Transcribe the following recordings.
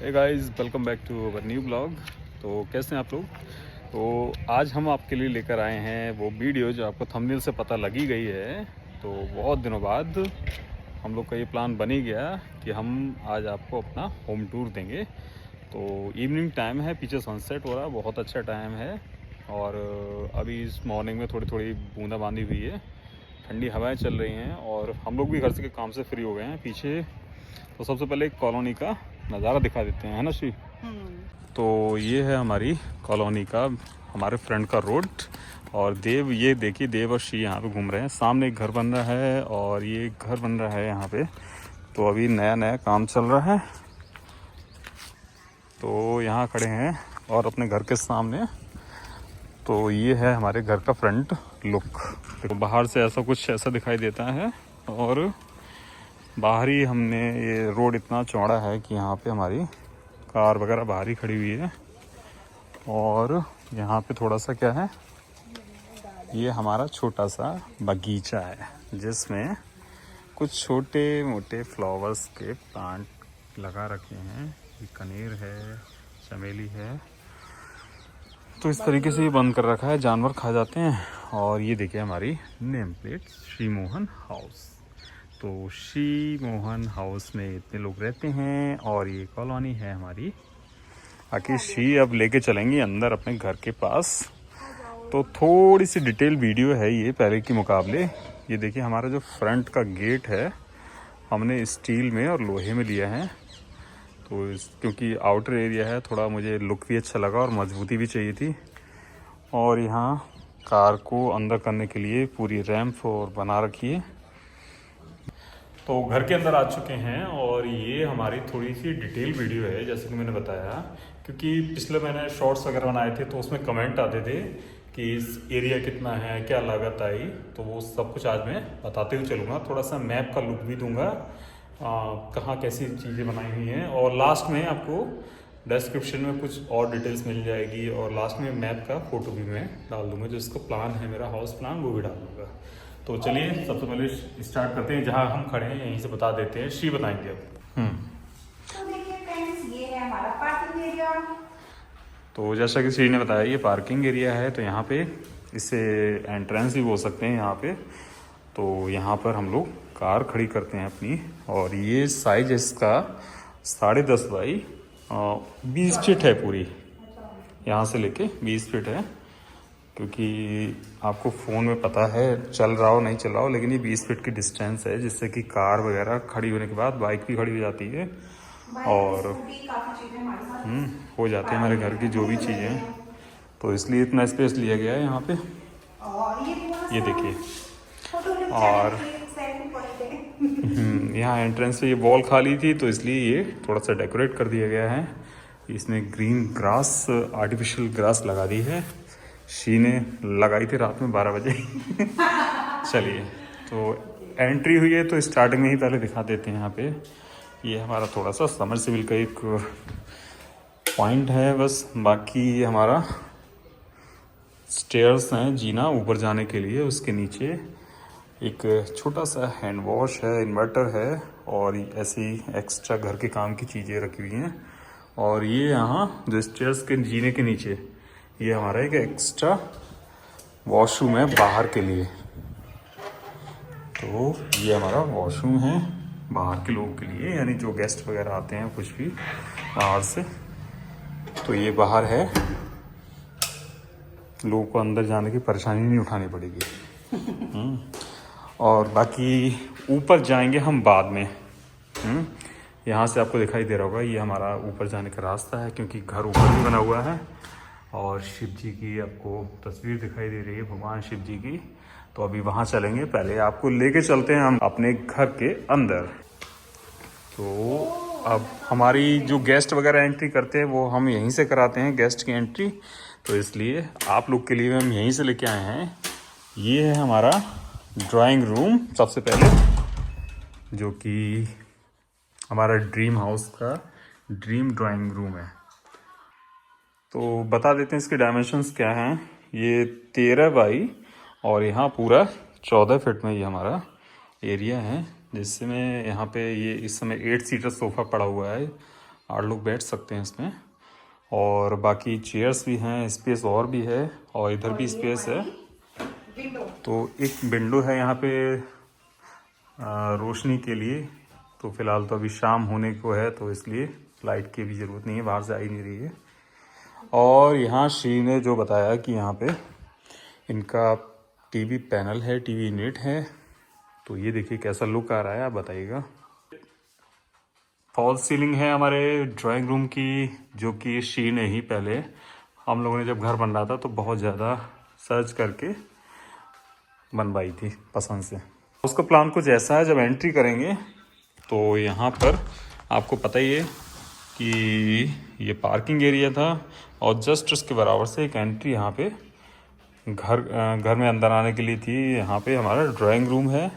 Hey guys, welcome back to our new blog. तो कैसे हैं आप लोग। तो आज हम आपके लिए लेकर आए हैं वो वीडियो जो आपको थंबनेल से पता लगी गई है। तो बहुत दिनों बाद हम लोग का ये प्लान बन ही गया कि हम आज आपको अपना होम टूर देंगे। तो इवनिंग टाइम है, पीछे सनसेट हो रहा है, बहुत अच्छा टाइम है। और अभी इस मॉर्निंग में थोड़ी थोड़ी बूंदाबांदी हुई है, ठंडी हवाएं चल रही हैं और हम लोग भी घर से के काम से फ्री हो गए हैं पीछे। तो सबसे पहले एक कॉलोनी का नज़ारा दिखा देते हैं, है ना श्री। तो ये है हमारी कॉलोनी का, हमारे फ्रंट का रोड। और देव, ये देखिए देव और श्री यहाँ पे घूम रहे हैं। सामने एक घर बन रहा है और ये घर बन रहा है यहाँ पे। तो अभी नया नया काम चल रहा है। तो यहाँ खड़े हैं और अपने घर के सामने। तो ये है हमारे घर का फ्रंट लुक। देखो बाहर से ऐसा दिखाई देता है। और बाहर ही हमने, ये रोड इतना चौड़ा है कि यहाँ पे हमारी कार वगैरह बाहर ही खड़ी हुई है। और यहाँ पे थोड़ा सा क्या है, ये हमारा छोटा सा बगीचा है जिसमें कुछ छोटे मोटे फ्लावर्स के प्लांट लगा रखे हैं। ये कनेर है, चमेली है। तो इस तरीके से ये बंद कर रखा है, जानवर खा जाते हैं। और ये देखिए हमारी name plate, Shri Mohan house. तो श्री मोहन हाउस में इतने लोग रहते हैं और ये कॉलोनी है हमारी। बाकी श्री अब लेके चलेंगे अंदर अपने घर के पास। तो थोड़ी सी डिटेल वीडियो है ये पहले के मुकाबले। ये देखिए हमारा जो फ्रंट का गेट है हमने स्टील में और लोहे में लिया है। तो क्योंकि आउटर एरिया है, थोड़ा मुझे लुक भी अच्छा लगा और मजबूती भी चाहिए थी। और यहाँ कार को अंदर करने के लिए पूरी रैंप और बना रखी है। तो घर के अंदर आ चुके हैं और ये हमारी थोड़ी सी डिटेल वीडियो है जैसे कि मैंने बताया। क्योंकि पिछले मैंने शॉर्ट्स वगैरह बनाए थे तो उसमें कमेंट आते थे कि इस एरिया कितना है, क्या लागत आई। तो वो सब कुछ आज मैं बताते हुए चलूँगा। थोड़ा सा मैप का लुक भी दूंगा, कहाँ कैसी चीज़ें बनाई हुई हैं। और लास्ट में आपको डिस्क्रिप्शन में कुछ और डिटेल्स मिल जाएगी। और लास्ट में मैप का फ़ोटो भी मैं डाल दूँगा, जो इसका प्लान है मेरा हाउस प्लान, वो भी डाल दूँगा। तो चलिए सबसे पहले स्टार्ट करते हैं। जहाँ हम खड़े हैं यहीं से बता देते हैं, श्री बताएंगे अब। तो देखिए फ्रेंड्स, ये है हमारा पार्किंग एरिया। तो जैसा कि श्री ने बताया ये पार्किंग एरिया है। तो यहाँ पे इसे एंट्रेंस भी बोल सकते हैं यहाँ पे। तो यहाँ पर हम लोग कार खड़ी करते हैं अपनी। और ये साइज इसका 10.5 बाई 20 फीट है पूरी, यहाँ से लेके 20 फीट है। क्योंकि आपको फ़ोन में पता है चल रहा हो नहीं चल रहा हो, लेकिन ये 20 फीट की डिस्टेंस है जिससे कि कार वगैरह खड़ी होने के बाद बाइक भी खड़ी हो जाती है। और हो जाती है हमारे घर की जो भी चीज़ें हैं। तो इसलिए इतना स्पेस लिया गया है यहाँ पे। ये देखिए। और यहाँ एंट्रेंस पे ये वॉल खाली थी तो इसलिए ये थोड़ा सा डेकोरेट कर दिया गया है। इसमें ग्रीन ग्रास, आर्टिफिशियल ग्रास लगा दी है। शी ने लगाई थी रात में 12 बजे। चलिए, तो एंट्री हुई है तो स्टार्टिंग में ही पहले दिखा देते हैं। यहाँ पे ये हमारा थोड़ा सा समरसेबिल का एक पॉइंट है बस। बाकी ये हमारा स्टेयर्स हैं, जीना ऊपर जाने के लिए। उसके नीचे एक छोटा सा हैंड वॉश है, इन्वर्टर है और ऐसी एक्स्ट्रा घर के काम की चीज़ें रखी हुई हैं। और ये यहाँ जो स्टेयर्स के जीने के नीचे, ये हमारा एक एक्स्ट्रा वॉशरूम है बाहर के लिए। तो ये हमारा वॉशरूम है बाहर के लोगों के लिए, यानी जो गेस्ट वगैरह आते हैं कुछ भी बाहर से। तो ये बाहर है, लोगों को अंदर जाने की परेशानी नहीं उठानी पड़ेगी। और बाकी ऊपर जाएंगे हम बाद में। यहाँ से आपको दिखाई दे रहा होगा ये हमारा ऊपर जाने का रास्ता है, क्योंकि घर ऊपर भी बना हुआ है। और शिव जी की आपको तस्वीर दिखाई दे रही है, भगवान शिव जी की। तो अभी वहाँ चलेंगे, पहले आपको लेके चलते हैं हम अपने घर के अंदर। तो अब हमारी जो गेस्ट वगैरह एंट्री करते हैं वो हम यहीं से कराते हैं, गेस्ट की एंट्री। तो इसलिए आप लोग के लिए हम यहीं से लेके आए हैं। ये है हमारा ड्राइंग रूम सबसे पहले, जो कि हमारा ड्रीम हाउस का ड्रीम ड्राइंग रूम है। तो बता देते हैं इसके डायमेंशंस क्या हैं। ये 13 बाई और यहाँ पूरा 14 फीट में ये हमारा एरिया है, जिसमें यहाँ पे ये इस समय 8 सीटर सोफ़ा पड़ा हुआ है। 8 लोग बैठ सकते हैं इसमें। और बाकी चेयर्स भी हैं, स्पेस और भी है, और इधर भी स्पेस है। तो एक विंडो है यहाँ पे रोशनी के लिए। तो फिलहाल तो अभी शाम होने को है, तो इसलिए लाइट की भी ज़रूरत नहीं है, बाहर से आ ही नहीं रही है। और यहाँ श्री ने जो बताया कि यहाँ पे इनका टीवी पैनल है, टीवी यूनिट है। तो ये देखिए कैसा लुक आ रहा है, आप बताइएगा। फॉल सीलिंग है हमारे ड्राइंग रूम की, जो कि श्री ने ही पहले, हम लोगों ने जब घर बन रहा था तो बहुत ज़्यादा सर्च करके बनवाई थी पसंद से। उसका प्लान कुछ ऐसा है, जब एंट्री करेंगे तो यहाँ पर आपको पता ही है कि ये पार्किंग एरिया था, और जस्ट उसके बराबर से एक एंट्री यहाँ पे घर में अंदर आने के लिए थी। यहाँ पे हमारा ड्राइंग रूम है।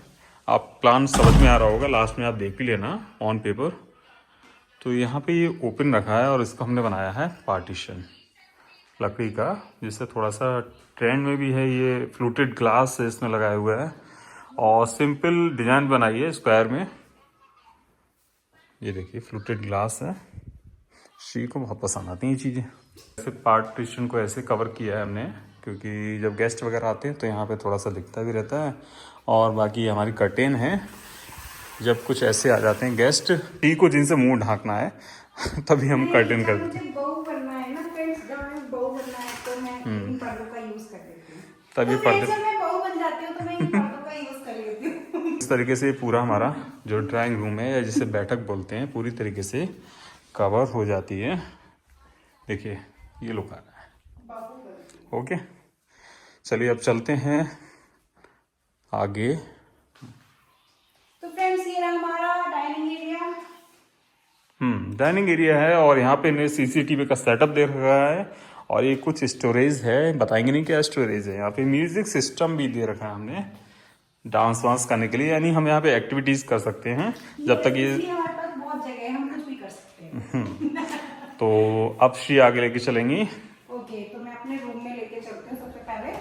आप प्लान समझ में आ रहा होगा, लास्ट में आप देख भी लेना ऑन पेपर। तो यहाँ पे ये ओपन रखा है, और इसको हमने बनाया है पार्टीशन लकड़ी का, जिससे थोड़ा सा ट्रेंड में भी है। ये फ्लूटेड ग्लास इसमें लगाया हुआ है, और सिंपल डिजाइन बनाई है स्क्वायर में। ये देखिए फ्लूटेड ग्लास है, श्री को बहुत पसंद आती हैं ये चीज़ें। ऐसे पार्टीशन को ऐसे कवर किया है हमने, क्योंकि जब गेस्ट वगैरह आते हैं तो यहाँ पे थोड़ा सा दिखता भी रहता है। और बाकी हमारी कर्टेन है, जब कुछ ऐसे आ जाते हैं गेस्ट, श्री को जिनसे मुंह ढांकना है तभी हम कर्टेन कर देते हैं। बहू बनना है ना फ्रेंड्स, जब मैं बहू बनना है तो मैं इन पर्दों का यूज कर देती हूँ। तभी तो पर्दे, जब मैं बहू बन जाती हूँ तो मैं इन पर्दों का यूज कर लेती हूँ। इस तरीके से पूरा हमारा जो ड्राइंग रूम है, या जिसे बैठक बोलते हैं, पूरी तरीके से कवर हो जाती है। देखिए ये लुक आ रहा है। ओके, चलिए अब चलते हैं आगे। तो फ्रेंड्स ये रहा हमारा डाइनिंग एरिया। डाइनिंग एरिया है, और यहाँ पे इन्हें सीसीटीवी का सेटअप दे रखा है, और ये कुछ स्टोरेज है, बताएंगे नहीं क्या स्टोरेज है। यहाँ पे म्यूजिक सिस्टम भी दे रखा है हमने डांस वांस करने के लिए, यानी हम यहाँ पे एक्टिविटीज कर सकते हैं जब तक ये। हमारे पास बहुत जगह है, हम कुछ भी कर सकते हैं। तो अब श्री आगे लेके चलेंगी। ओके, तो मैं अपने रूम में लेके चलती हूँ सबसे पहले।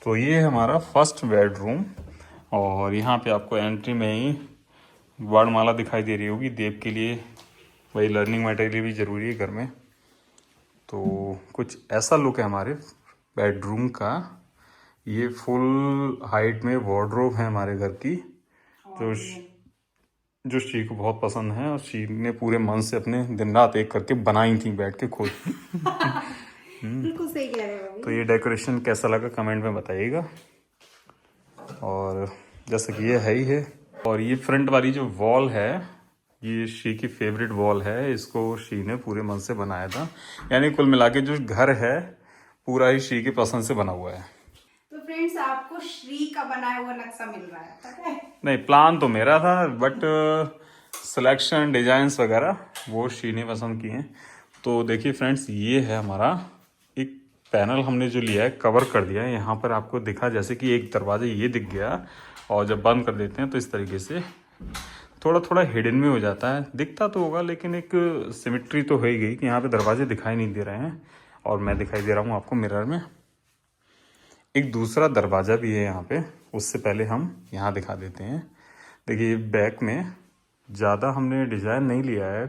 तो ये है हमारा फर्स्ट बेडरूम, और यहाँ पे आपको एंट्री में ही वर्णमाला दिखाई दे रही होगी देव के लिए। वही लर्निंग मटेरियल भी ज़रूरी है घर में। तो कुछ ऐसा लुक है हमारे बेडरूम का। ये फुल हाइट में वार्डरोब है हमारे घर की, जो श्री को बहुत पसंद है, और श्री ने पूरे मन से अपने दिन रात एक करके बनाई थी बैठ के खुद। बिल्कुल सही कह रहे हो। तो ये डेकोरेशन कैसा लगा कमेंट में बताइएगा। और जैसा कि ये है ही है। और ये फ्रंट वाली जो वॉल है, ये श्री की फेवरेट वॉल है। इसको श्री ने पूरे मन से बनाया था, यानी कुल मिला के जो घर है पूरा ही श्री की पसंद से बना हुआ है। तो फ्रेंड्स आपको श्री का बनाया हुआ नक्शा मिल रहा है, पता है? नहीं, प्लान तो मेरा था, बट सिलेक्शन डिजाइन्स वगैरह वो श्री ने पसंद किए हैं। तो देखिए फ्रेंड्स, ये है हमारा एक पैनल हमने जो लिया है, कवर कर दिया है। यहाँ पर आपको दिखा जैसे कि एक दरवाजा ये दिख गया, और जब बंद कर देते हैं तो इस तरीके से थोड़ा थोड़ा हिडन में हो जाता है। दिखता तो होगा, लेकिन एक सिमेट्री तो हो ही गई कि यहाँ पे दरवाजे दिखाई नहीं दे रहे हैं, और मैं दिखाई दे रहा हूँ आपको मिरर में। एक दूसरा दरवाज़ा भी है यहाँ पे, उससे पहले हम यहाँ दिखा देते हैं। देखिए बैक में ज़्यादा हमने डिज़ाइन नहीं लिया है,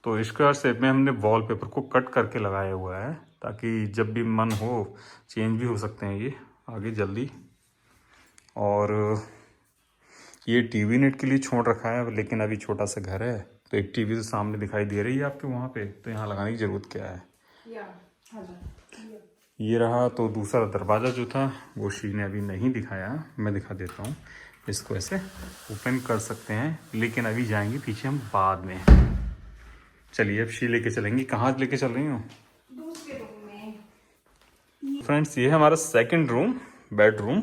तो स्क्वायर शेप में हमने वॉलपेपर को कट करके लगाया हुआ है, ताकि जब भी मन हो चेंज भी हो सकते हैं ये आगे जल्दी। और ये टीवी नेट के लिए छोड़ रखा है, लेकिन अभी छोटा सा घर है, तो एक टीवी तो सामने दिखाई दे रही है आपके वहाँ पे, तो यहाँ लगाने की ज़रूरत क्या है। ये रहा। तो दूसरा दरवाज़ा जो था वो श्री ने अभी नहीं दिखाया, मैं दिखा देता हूँ। इसको ऐसे ओपन कर सकते हैं, लेकिन अभी जाएंगे पीछे हम बाद में। चलिए अब श्री लेके चलेंगी। कहाँ लेके चल रही हूँ? दूसरे रूम में। फ्रेंड्स, ये है हमारा सेकंड रूम, बेडरूम।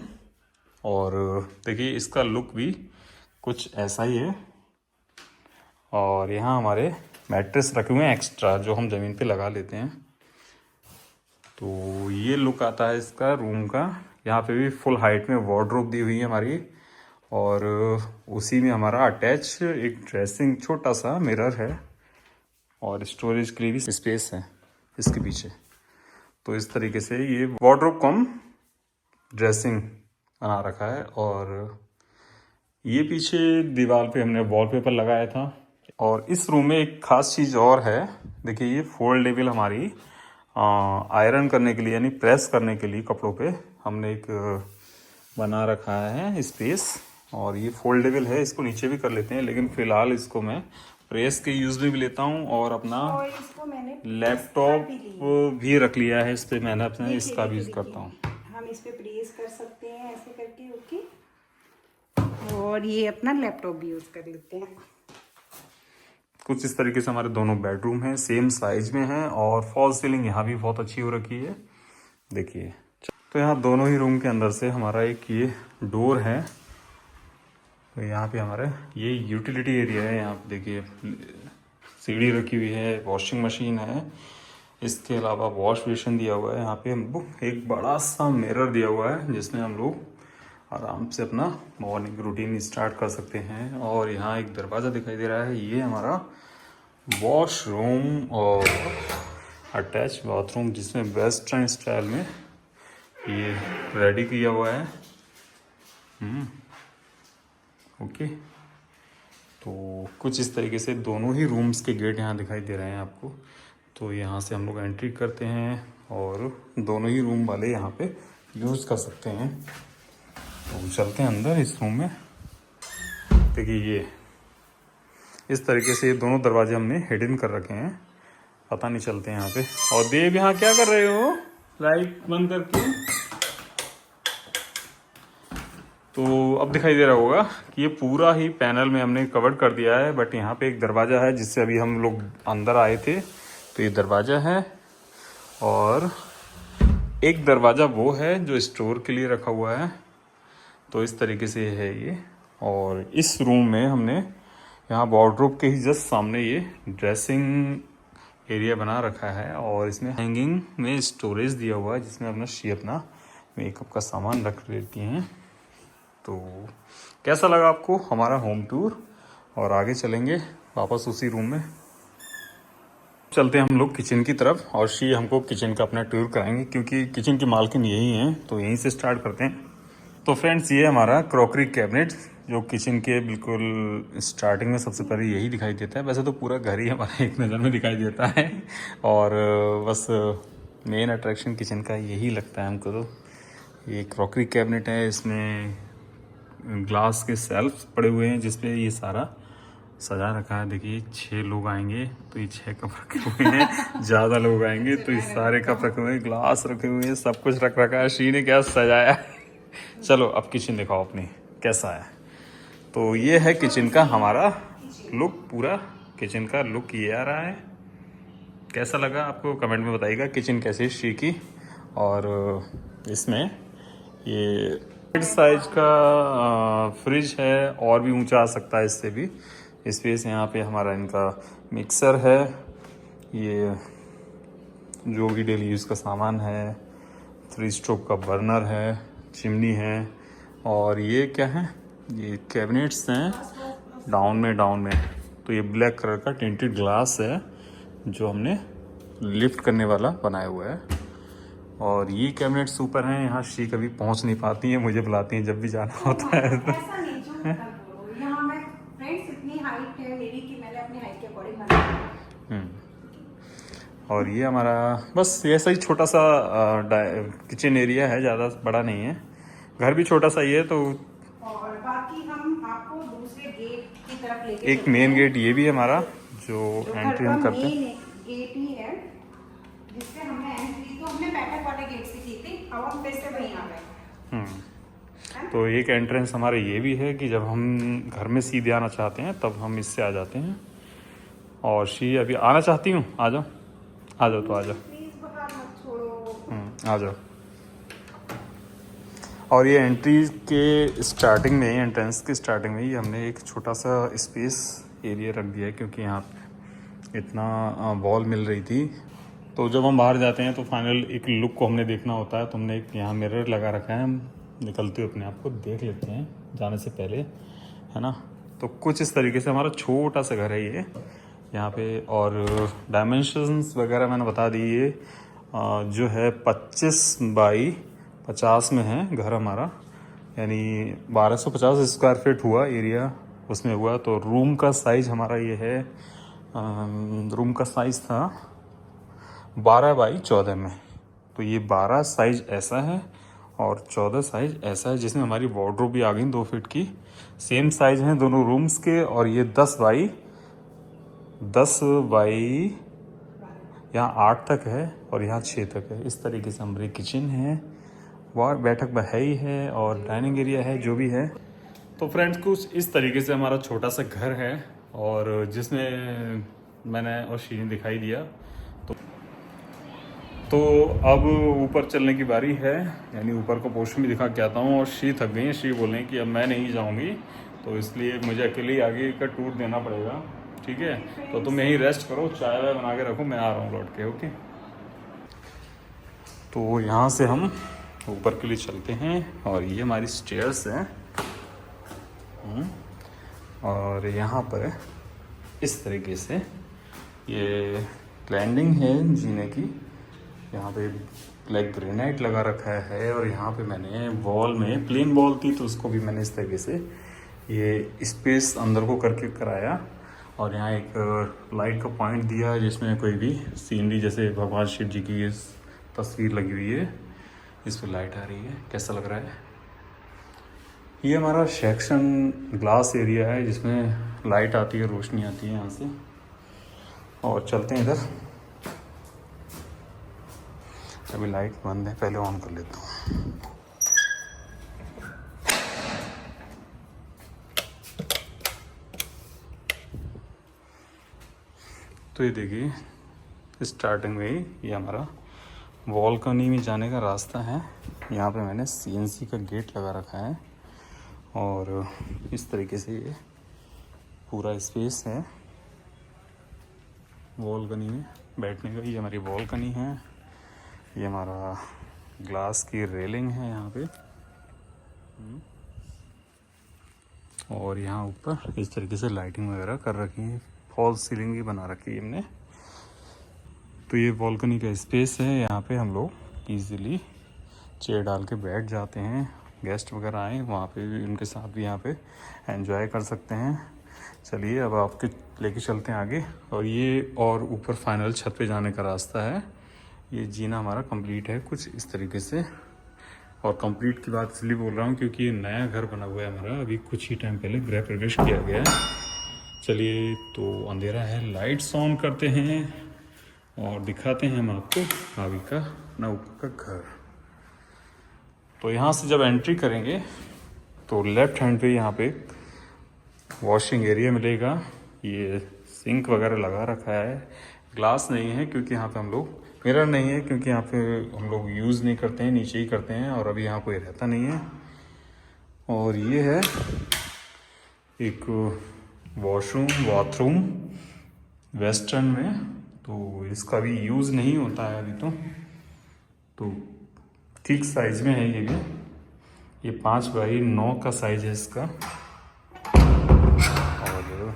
और देखिए इसका लुक भी कुछ ऐसा ही है। और यहाँ हमारे मैट्रेस रखे हुए हैं एक्स्ट्रा, जो हम ज़मीन पे लगा लेते हैं। तो ये लुक आता है इसका रूम का। यहाँ पे भी फुल हाइट में वार्डरोब दी हुई है हमारी, और उसी में हमारा अटैच एक ड्रेसिंग छोटा सा मिरर है, और स्टोरेज के लिए भी स्पेस है इसके पीछे। तो इस तरीके से ये वार्डरोब कम ड्रेसिंग बना रखा है। और ये पीछे दीवार पे हमने वॉलपेपर लगाया था। और इस रूम में एक खास चीज़ और है, देखिए ये फोल्डेबल हमारी आयरन करने के लिए यानी प्रेस करने के लिए कपड़ों पे हमने एक बना रखा है स्पेस। और ये फोल्डेबल है, इसको नीचे भी कर लेते हैं, लेकिन फ़िलहाल इसको मैं प्रेस के यूज़ में भी लेता हूँ और अपना और इसको मैंने लैपटॉप भी रख लिया है इस पर, मैंने अपने इसका भी यूज़ करता हूँ। हम इस पे प्रेस कर सकते हैं ऐसे करके, ओके। और ये अपना लैपटॉप भी यूज़ कर लेते हैं। कुछ इस तरीके से हमारे दोनों बेडरूम हैं, सेम साइज में हैं। और फॉल सीलिंग यहाँ भी बहुत अच्छी हो रखी है, देखिए। तो यहाँ दोनों ही रूम के अंदर से हमारा एक ये डोर है। तो यहाँ पे हमारे ये यूटिलिटी एरिया है। यहाँ पे देखिए सीढ़ी रखी हुई है, वॉशिंग मशीन है, इसके अलावा वॉश बेसिन दिया हुआ है। यहाँ पे हमको एक बड़ा सा मिरर दिया हुआ है जिसमें हम लोग आराम से अपना मॉर्निंग रूटीन स्टार्ट कर सकते हैं। और यहाँ एक दरवाज़ा दिखाई दे रहा है, ये हमारा वॉशरूम और अटैच बाथरूम, जिसमें वेस्टर्न स्टाइल में ये रेडी किया हुआ है। ओके, तो कुछ इस तरीके से दोनों ही रूम्स के गेट यहाँ दिखाई दे रहे हैं आपको। तो यहाँ से हम लोग एंट्री करते हैं और दोनों ही रूम वाले यहाँ पे यूज़ कर सकते हैं। तो चलते हैं अंदर इस रूम में। देखिए ये इस तरीके से दोनों दरवाजे हमने हिडन कर रखे हैं, पता नहीं चलते हैं यहाँ पे। और देव यहाँ क्या कर रहे हो लाइट बंद करके? तो अब दिखाई दे रहा होगा कि ये पूरा ही पैनल में हमने कवर कर दिया है। बट यहाँ पे एक दरवाज़ा है जिससे अभी हम लोग अंदर आए थे, तो ये दरवाज़ा है। और एक दरवाज़ा वो है जो स्टोर के लिए रखा हुआ है। तो इस तरीके से है ये। और इस रूम में हमने यहाँ वार्डरोब के ही जस्ट सामने ये ड्रेसिंग एरिया बना रखा है। और इसमें हैंगिंग में स्टोरेज दिया हुआ है जिसमें अपना मेकअप का सामान रख लेती हैं। तो कैसा लगा आपको हमारा होम टूर? और आगे चलेंगे वापस उसी रूम में। चलते हैं हम लोग किचन की तरफ और शी हमको किचन का अपना टूर कराएंगे, क्योंकि किचन की मालकिन यही हैं। तो यहीं से स्टार्ट करते हैं। तो फ्रेंड्स, ये हमारा क्रॉकरी कैबिनेट जो किचन के बिल्कुल स्टार्टिंग में सबसे पहले यही दिखाई देता है। वैसे तो पूरा घर ही हमारा एक नज़र में दिखाई देता है, और बस मेन अट्रैक्शन किचन का यही लगता है हमको। तो ये क्रॉकरी कैबिनेट है, इसमें ग्लास के सेल्फ पड़े हुए हैं जिसपे ये सारा सजा रखा है। देखिए 6 लोग आएंगे तो ये 6 कप रखे हुए हैं, ज़्यादा लोग आएंगे तो ये सारे कप रखे हुए हैं, ग्लास रखे हुए हैं, सब कुछ रख रखा है। शी ने क्या सजाया है। चलो अब किचन दिखाओ अपनी कैसा है। तो ये है किचन का हमारा लुक, पूरा किचन का लुक ये आ रहा है। कैसा लगा आपको कमेंट में बताइएगा किचन कैसी शी की। और इसमें ये साइज का फ्रिज है, और भी ऊंचा आ सकता है इससे भी स्पेस। यहाँ पे हमारा इनका मिक्सर है, ये जो भी डेली यूज़ का सामान है। 3 स्टोव का बर्नर है, चिमनी है। और ये क्या है, ये कैबिनेट्स हैं डाउन में। तो ये ब्लैक कलर का टिंटेड ग्लास है जो हमने लिफ्ट करने वाला बनाया हुआ है। और ये कैबिनेट्स ऊपर हैं, यहाँ शी कभी पहुँच नहीं पाती हैं, मुझे बुलाती हैं जब भी जाना होता है। तो ऐसा नहीं, जो यहाँ मैं फ्रेंड्स इतनी हाइट है मेरी कि मैंने अपनी हाइट के अकॉर्डिंग बनाया। और ये हमारा बस ऐसा ही छोटा सा किचन एरिया है, ज़्यादा बड़ा नहीं है। घर भी छोटा सा ही है। तो और बाकी हम आपको दूसरे गेट की तरफ लेके एक मेन गेट ये भी है हमारा, जो एंट्री हम करते हैं। गेट ही है जिससे हमने एंट्री तो हमने बैठक वाले गेट से की थी, अब हम फिर से वहीं आ गए। तो एक एंट्रेंस हमारा ये भी है कि जब हम घर में सीधे आना चाहते हैं तब हम इससे आ जाते हैं। और शी अभी आना चाहती हूँ, आ जाओ तो आ जाओ, प्लीज बाहर मत छोड़ो। आ जाओ। और ये एंट्री के स्टार्टिंग में, एंट्रेंस के स्टार्टिंग में ही हमने एक छोटा सा स्पेस एरिया रख दिया है, क्योंकि यहाँ इतना वॉल मिल रही थी। तो जब हम बाहर जाते हैं तो फाइनल एक लुक को हमने देखना होता है। तो हमने एक यहाँ मिरर लगा रखा है, हम निकलते हुए अपने आप को देख लेते हैं जाने से पहले, है ना। तो कुछ इस तरीके से हमारा छोटा सा घर है ये यहाँ पे। और डायमेंशंस वगैरह मैंने बता दी, ये जो है 25 बाई 50 में है घर हमारा। यानी 1250 स्क्वायर फीट हुआ एरिया उसमें हुआ। तो रूम का साइज़ हमारा ये है, रूम का साइज़ था 12 बाई 14 में। तो ये 12 साइज़ ऐसा है और 14 साइज़ ऐसा है, जिसमें हमारी वार्डरोब भी आ गई 2 फीट की। सेम साइज़ हैं दोनों रूम्स के। और ये 10 बाई यहाँ 8 तक है और यहाँ 6 तक है। इस तरीके से हमारी किचन है, वॉर बैठक में है ही है, और डाइनिंग एरिया है जो भी है। तो फ्रेंड्स कुछ इस तरीके से हमारा छोटा सा घर है, और जिसमें मैंने और शीन दिखाई दिया। तो अब ऊपर चलने की बारी है, यानी ऊपर का पोर्शन भी दिखा के आता हूँ। और शी थक गई है, शी बोल रही कि अब मैं नहीं जाऊँगी, तो इसलिए मुझे अकेले आगे का टूर देना पड़ेगा। ठीक है, तो तुम यहीं रेस्ट करो, चाय वाय बना के रखो, मैं आ रहा हूँ लौट के। ओके, तो यहाँ से हम ऊपर के लिए चलते हैं, और ये हमारी स्टेयर्स हैं। और यहाँ पर इस तरीके से ये लैंडिंग है जीने की। यहाँ पे ब्लैक ग्रेनाइट लगा रखा है, और यहाँ पे मैंने वॉल में प्लेन वॉल थी, तो उसको भी मैंने इस तरीके से ये स्पेस अंदर को करके कराया। और यहाँ एक लाइट का पॉइंट दिया है, जिसमें कोई भी सीनरी, जैसे भगवान शिव जी की तस्वीर लगी हुई है, इस पर लाइट आ रही है। कैसा लग रहा है? ये हमारा सेक्शन ग्लास एरिया है, जिसमें लाइट आती है, रोशनी आती है यहाँ से। और चलते हैं इधर। अभी लाइट बंद है, पहले ऑन कर लेता हूँ। तो ये देखिए, स्टार्टिंग में ही ये हमारा बालकनी में जाने का रास्ता है। यहाँ पे मैंने CNC का गेट लगा रखा है, और इस तरीके से ये पूरा स्पेस है बालकनी में बैठने का। ये हमारी बालकनी है, ये हमारा ग्लास की रेलिंग है यहाँ पे। और यहाँ ऊपर इस तरीके से लाइटिंग वगैरह कर रखी है, फॉल्स सीलिंग भी बना रखी है हमने। तो ये बालकनी का स्पेस है, यहाँ पे हम लोग इजीली चेयर डाल के बैठ जाते हैं। गेस्ट वगैरह आए वहाँ पे भी, उनके साथ भी यहाँ पे एंजॉय कर सकते हैं। चलिए अब आपके लेके चलते हैं आगे। और ये और ऊपर फाइनल छत पे जाने का रास्ता है। ये जीना हमारा कंप्लीट है कुछ इस तरीके से। और कंप्लीट की बात इसलिए बोल रहा हूँ क्योंकि ये नया घर बना हुआ है हमारा, अभी कुछ ही टाइम पहले गृह प्रवेश किया गया है। चलिए, तो अंधेरा है, लाइट्स ऑन करते हैं और दिखाते हैं हम आपको आगे का ना ऊपर का घर। तो यहाँ से जब एंट्री करेंगे तो लेफ्ट हैंड पे यहाँ पे वॉशिंग एरिया मिलेगा। ये सिंक वगैरह लगा रखा है, ग्लास नहीं है क्योंकि यहाँ पे हम लोग, मिरर नहीं है क्योंकि यहाँ पे हम लोग यूज़ नहीं करते हैं, नीचे ही करते हैं, और अभी यहाँ कोई रहता नहीं है। और ये है एक वॉशरूम बाथरूम वेस्टर्न में, तो इसका भी यूज़ नहीं होता है अभी तो ठीक साइज में है ये भी। ये 5 बाई 9 का साइज है इसका। और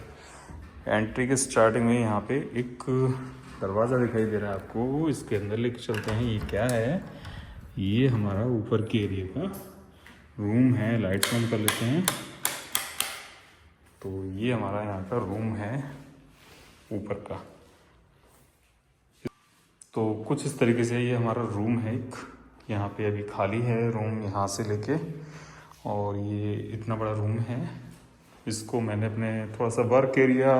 एंट्री के स्टार्टिंग में यहाँ पे एक दरवाज़ा दिखाई दे रहा है आपको, इसके अंदर लेके चलते हैं। ये क्या है? ये हमारा ऊपर के एरिया का रूम है। लाइट ऑन कर लेते हैं। तो ये हमारा यहाँ का रूम है ऊपर का। तो कुछ इस तरीके से ये हमारा रूम है एक, यहाँ पे अभी खाली है रूम यहाँ से लेके। और ये इतना बड़ा रूम है, इसको मैंने अपने थोड़ा सा वर्क एरिया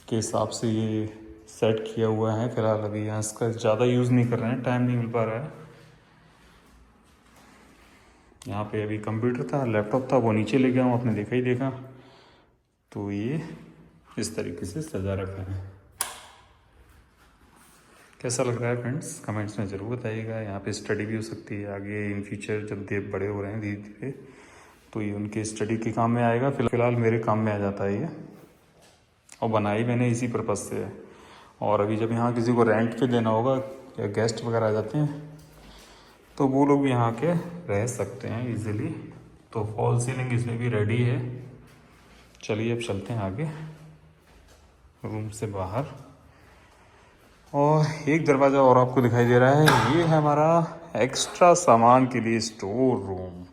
के हिसाब से ये सेट किया हुआ है। फिलहाल अभी यहाँ इसका ज़्यादा यूज़ नहीं कर रहे हैं, टाइम नहीं मिल पा रहा है। यहाँ पे अभी कंप्यूटर था, लैपटॉप था, वो नीचे ले गया हूँ, आपने देखा ही देखा। तो ये इस तरीके से सजा रखा है। कैसा लग रहा है फ्रेंड्स, कमेंट्स में ज़रूर बताइएगा। यहाँ पे स्टडी भी हो सकती है आगे इन फ्यूचर, जब देव बड़े हो रहे हैं धीरे धीरे, तो ये उनके स्टडी के काम में आएगा। फिलहाल मेरे काम में आ जाता है ये, और बनाई मैंने इसी पर्पज़ से है। और अभी जब यहाँ किसी को रेंट पे देना होगा या गेस्ट वगैरह आ जाते हैं, तो वो लोग भी यहाँ के रह सकते हैं इजीली। तो फॉल सीलिंग इसमें भी रेडी है। चलिए अब चलते हैं आगे रूम से बाहर। और एक दरवाज़ा और आपको दिखाई दे रहा है, ये है हमारा एक्स्ट्रा सामान के लिए स्टोर रूम।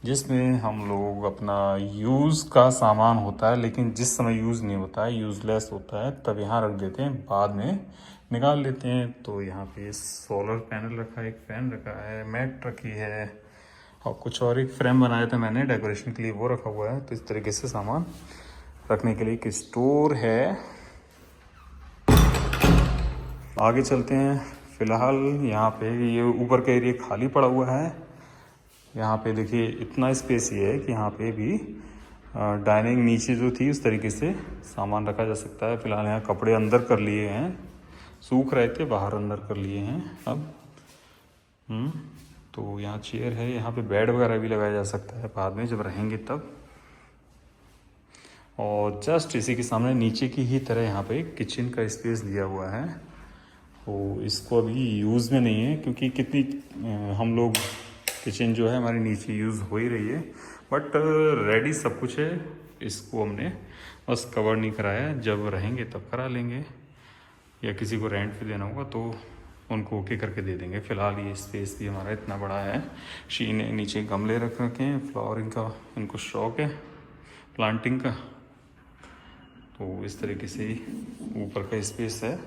जिसमें हम लोग अपना यूज़ का सामान होता है, लेकिन जिस समय यूज़ नहीं होता है, यूज़लेस होता है, तब यहाँ रख देते हैं, बाद में निकाल लेते हैं। तो यहाँ पे सोलर पैनल रखा है, एक फैन रखा है, मैट रखी है, और कुछ और एक फ्रेम बनाया था मैंने डेकोरेशन के लिए, वो रखा हुआ है। तो इस तरीके से सामान रखने के लिए एक स्टोर है। आगे चलते हैं। फ़िलहाल यहाँ पे ये ऊपर का एरिया खाली पड़ा हुआ है। यहाँ पे देखिए इतना स्पेस ही है कि यहाँ पे भी डाइनिंग नीचे जो थी उस तरीके से सामान रखा जा सकता है। फ़िलहाल यहाँ कपड़े अंदर कर लिए हैं, सूख रहे थे, बाहर अंदर कर लिए हैं अब। तो यहाँ चेयर है, यहाँ पे बेड वगैरह भी लगाया जा सकता है बाद में जब रहेंगे तब। और जस्ट इसी के सामने नीचे की ही तरह यहाँ पे किचन का स्पेस दिया हुआ है। तो इसको अभी यूज़ में नहीं है, क्योंकि कितनी हम लोग किचन जो है हमारी नीचे यूज़ हो ही रही है, बट रेडी सब कुछ है। इसको हमने बस कवर नहीं कराया, जब रहेंगे तब करा लेंगे, या किसी को रेंट पे देना होगा तो उनको ओके करके दे देंगे। फ़िलहाल ये स्पेस भी हमारा इतना बड़ा है। शी ने नीचे गमले रख रखे हैं, फ्लावरिंग का इनको शौक है, प्लांटिंग का। तो इस तरीके से ऊपर का स्पेस है।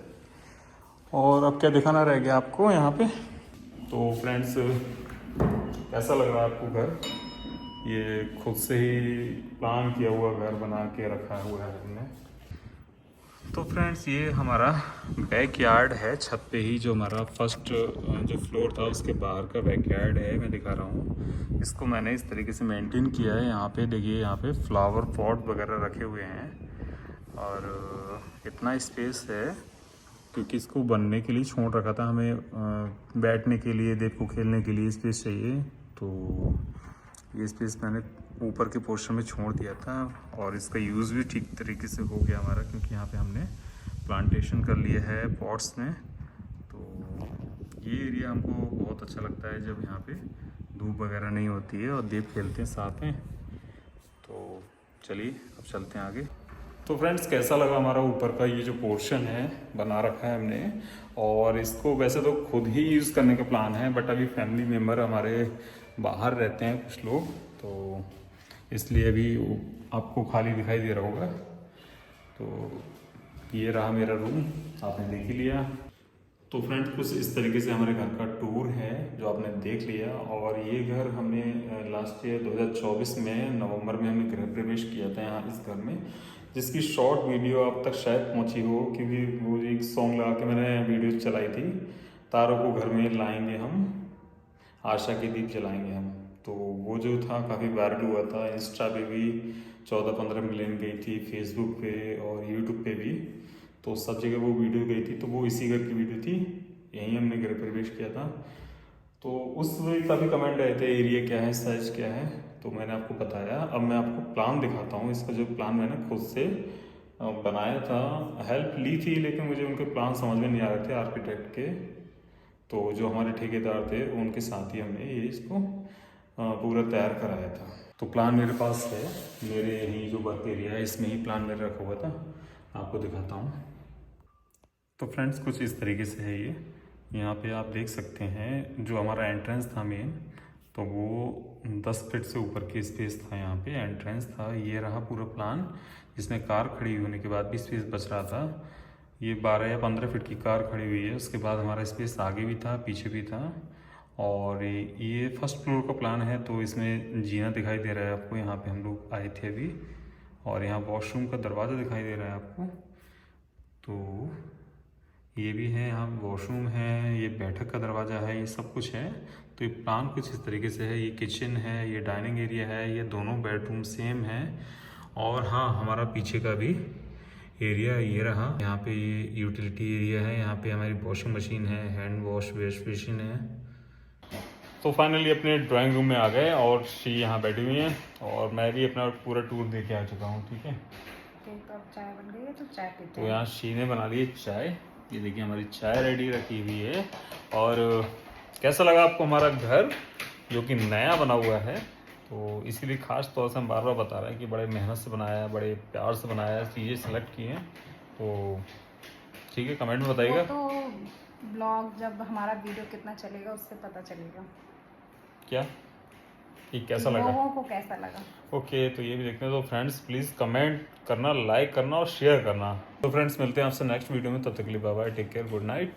और अब क्या दिखाना रह गया आपको यहाँ पे। तो फ्रेंड्स, कैसा लग रहा है आपको घर? ये खुद से ही प्लान किया हुआ घर बना के रखा हुआ है हमने। तो फ्रेंड्स, ये हमारा बैक यार्ड है, छत पे ही जो हमारा फर्स्ट जो फ्लोर था उसके बाहर का बैक यार्ड है, मैं दिखा रहा हूँ। इसको मैंने इस तरीके से मेंटेन किया है। यहाँ पे देखिए, यहाँ पे फ्लावर पॉट वगैरह रखे हुए हैं, और इतना स्पेस है क्योंकि इसको बनने के लिए छोड़ रखा था हमें, बैठने के लिए, देव को खेलने के लिए स्पेस चाहिए। तो ये स्पेस मैंने ऊपर के पोर्शन में छोड़ दिया था, और इसका यूज़ भी ठीक तरीके से हो गया हमारा, क्योंकि यहाँ पे हमने प्लांटेशन कर लिया है पॉट्स में। तो ये एरिया हमको बहुत अच्छा लगता है जब यहाँ पे धूप वगैरह नहीं होती है और देव खेलते हैं साथ में। तो चलिए अब चलते हैं आगे। तो फ्रेंड्स, कैसा लगा हमारा ऊपर का ये जो पोर्शन है बना रखा है हमने। और इसको वैसे तो खुद ही यूज़ करने का प्लान है, बट अभी फैमिली मेम्बर हमारे बाहर रहते हैं कुछ लोग, तो इसलिए अभी आपको खाली दिखाई दे रहा होगा। तो ये रहा मेरा रूम, आपने देख ही लिया। तो फ्रेंड्स, कुछ इस तरीके से हमारे घर का टूर है जो आपने देख लिया। और ये घर हमने लास्ट ईयर 2024 में नवंबर में हमने गृह प्रवेश किया था यहाँ इस घर में, जिसकी शॉर्ट वीडियो आप तक शायद पहुँची हो, क्योंकि वो एक सॉन्ग लगा के मैंने वीडियो चलाई थी, तारों को घर में लाएंगे हम, आशा के दीप जलाएंगे हम। तो वो जो था काफ़ी वायरल हुआ था, इंस्टा पे भी 14-15 मिलियन गई थी, फेसबुक पे और यूट्यूब पे भी, तो सब जगह वो वीडियो गई थी। तो वो इसी घर की वीडियो थी, यहीं हमने गृह प्रवेश किया था। तो उस वक्त काफ़ी कमेंट आए थे, एरिया क्या है, साइज क्या है, तो मैंने आपको बताया। अब मैं आपको प्लान दिखाता हूँ। इसका जो प्लान मैंने खुद से बनाया था, हेल्प ली थी, लेकिन मुझे उनके प्लान समझ में नहीं आ रहे थे आर्किटेक्ट के। तो जो हमारे ठेकेदार थे उनके साथ ही हमने ये इसको पूरा तैयार कराया था। तो प्लान मेरे पास है, मेरे यही जो वर्क एरिया है इसमें ही प्लान मेरा रखा हुआ था, आपको दिखाता हूँ। तो फ्रेंड्स, कुछ इस तरीके से है ये। यहाँ पे आप देख सकते हैं जो हमारा एंट्रेंस था मेन, तो वो 10 फीट से ऊपर की स्पेस था, यहाँ पे एंट्रेंस था। ये रहा पूरा प्लान, जिसमें कार खड़ी होने के बाद भी स्पेस बच रहा था। ये 12 या 15 फीट की कार खड़ी हुई है। उसके बाद हमारा स्पेस आगे भी था, पीछे भी था। और ये फर्स्ट फ्लोर का प्लान है, तो इसमें जीना दिखाई दे रहा है आपको, यहाँ पे हम लोग आए थे अभी। और यहाँ वॉशरूम का दरवाज़ा दिखाई दे रहा है आपको। तो ये भी है, यहाँ वॉशरूम है, ये बैठक का दरवाज़ा है, ये सब कुछ है। तो ये प्लान कुछ इस तरीके से है। ये किचन है, ये डाइनिंग एरिया है, ये दोनों बेडरूम सेम है। और हाँ, हमारा पीछे का भी एरिया ये रहा। यहाँ पे ये यूटिलिटी एरिया है, यहाँ पे हमारी वॉशिंग मशीन है, हैंड वॉश बेसिन है। तो फाइनली अपने ड्राइंग रूम में आ गए, और शी यहाँ बैठी हुई है, और मैं भी अपना पूरा टूर दे के आ चुका हूँ। ठीक है, तो अब चाय बन गई है, तो चाय पीते तो हैं। यहाँ शी ने बना ली है चाय। ये देखिए हमारी चाय रेडी रखी हुई है। और कैसा लगा आपको हमारा घर जो कि नया बना हुआ है? तो इसीलिए ख़ास तौर से हम बार बार बता रहे हैं कि बड़े मेहनत से बनाया है, बड़े प्यार से बनाया है, चीज़ें सेलेक्ट की हैं। तो ठीक है, कमेंट में बताइएगा। वो तो ब्लॉग जब हमारा वीडियो कितना चलेगा उससे पता चलेगा। क्या? कि कैसा लगा। लोगों को कैसा लगा। ओके, तो ये भी देखते हैं। तो फ्रेंड्स प्लीज़ कमेंट करना, लाइक करना और शेयर करना। तो फ्रेंड्स मिलते हैं आपसे नेक्स्ट वीडियो में, तब तक के लिए bye bye, take care, good night.